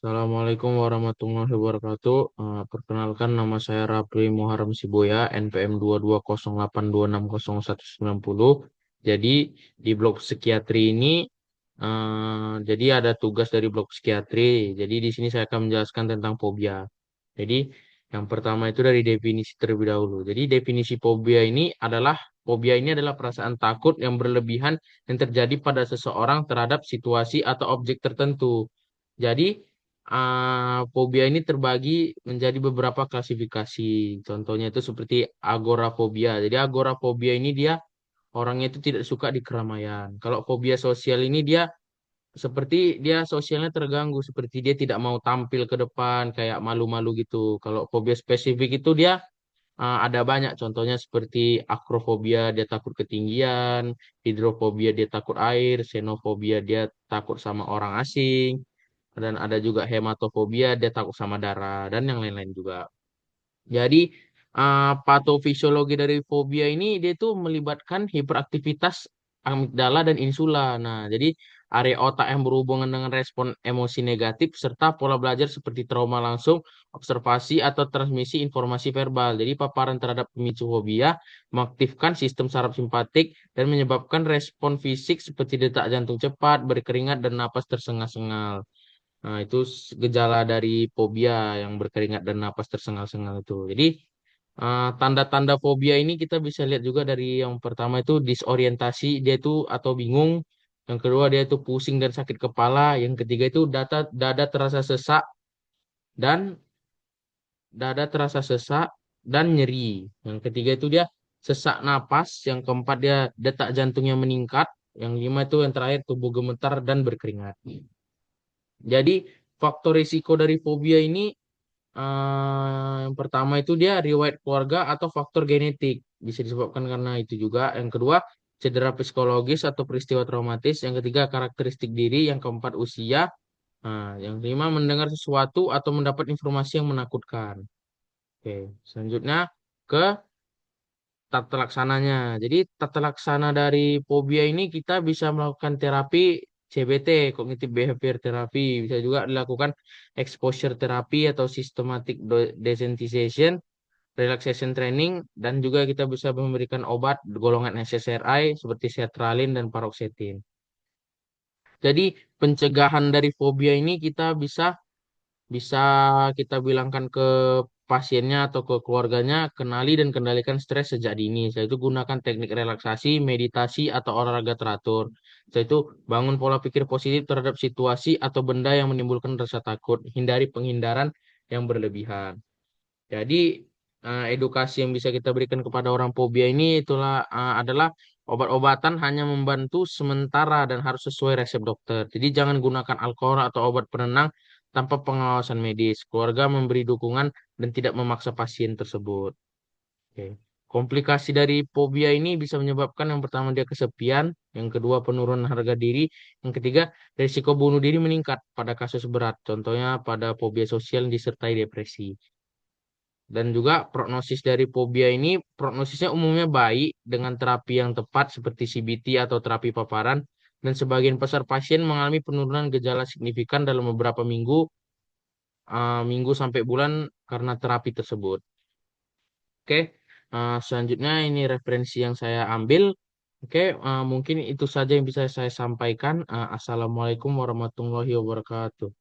Assalamualaikum warahmatullahi wabarakatuh. Perkenalkan nama saya Rapli Muharram Siboya, NPM 22082626019. Jadi di blok psikiatri ini, jadi ada tugas dari blok psikiatri. Jadi di sini saya akan menjelaskan tentang fobia. Jadi yang pertama itu dari definisi terlebih dahulu. Jadi definisi fobia ini adalah perasaan takut yang berlebihan yang terjadi pada seseorang terhadap situasi atau objek tertentu. Jadi fobia ini terbagi menjadi beberapa klasifikasi. Contohnya itu seperti agorafobia. Jadi agorafobia ini dia orangnya itu tidak suka di keramaian. Kalau fobia sosial ini dia seperti dia sosialnya terganggu, seperti dia tidak mau tampil ke depan, kayak malu-malu gitu. Kalau fobia spesifik itu dia ada banyak. Contohnya seperti akrofobia, dia takut ketinggian, hidrofobia dia takut air, xenofobia dia takut sama orang asing, dan ada juga hematofobia, dia takut sama darah, dan yang lain-lain juga. Jadi, patofisiologi dari fobia ini dia tuh melibatkan hiperaktivitas amigdala dan insula. Nah, jadi area otak yang berhubungan dengan respon emosi negatif serta pola belajar seperti trauma langsung, observasi atau transmisi informasi verbal. Jadi, paparan terhadap pemicu fobia mengaktifkan sistem saraf simpatik dan menyebabkan respon fisik seperti detak jantung cepat, berkeringat, dan napas tersengal-sengal. Nah, itu gejala dari fobia yang berkeringat dan napas tersengal-sengal itu. Jadi, tanda-tanda fobia ini kita bisa lihat juga dari yang pertama itu disorientasi, dia itu atau bingung. Yang kedua dia itu pusing dan sakit kepala. Yang ketiga itu dada terasa sesak dan dada terasa sesak dan nyeri. Yang ketiga itu dia sesak napas. Yang keempat dia detak jantungnya meningkat. Yang lima itu yang terakhir tubuh gemetar dan berkeringat. Jadi faktor risiko dari fobia ini, yang pertama itu dia riwayat keluarga atau faktor genetik. Bisa disebabkan karena itu juga. Yang kedua, cedera psikologis atau peristiwa traumatis. Yang ketiga, karakteristik diri. Yang keempat, usia. Yang kelima, mendengar sesuatu atau mendapat informasi yang menakutkan. Oke, selanjutnya ke tata laksananya. Jadi tata laksana dari fobia ini kita bisa melakukan terapi CBT, cognitive behavior therapy, bisa juga dilakukan exposure therapy atau systematic desensitization, relaxation training, dan juga kita bisa memberikan obat golongan SSRI seperti sertralin dan paroxetin. Jadi pencegahan dari fobia ini kita bisa bisa kita bilangkan ke pasiennya atau ke keluarganya, kenali dan kendalikan stres sejak dini. Yaitu gunakan teknik relaksasi, meditasi, atau olahraga teratur. Yaitu bangun pola pikir positif terhadap situasi atau benda yang menimbulkan rasa takut. Hindari penghindaran yang berlebihan. Jadi edukasi yang bisa kita berikan kepada orang fobia ini adalah obat-obatan hanya membantu sementara dan harus sesuai resep dokter. Jadi jangan gunakan alkohol atau obat penenang tanpa pengawasan medis. Keluarga memberi dukungan dan tidak memaksa pasien tersebut. Oke. Komplikasi dari fobia ini bisa menyebabkan yang pertama dia kesepian, yang kedua penurunan harga diri, yang ketiga risiko bunuh diri meningkat pada kasus berat. Contohnya pada fobia sosial disertai depresi. Dan juga prognosis dari fobia ini, prognosisnya umumnya baik dengan terapi yang tepat seperti CBT atau terapi paparan, dan sebagian besar pasien mengalami penurunan gejala signifikan dalam beberapa minggu sampai bulan karena terapi tersebut. Oke, selanjutnya ini referensi yang saya ambil. Oke, mungkin itu saja yang bisa saya sampaikan. Assalamualaikum warahmatullahi wabarakatuh.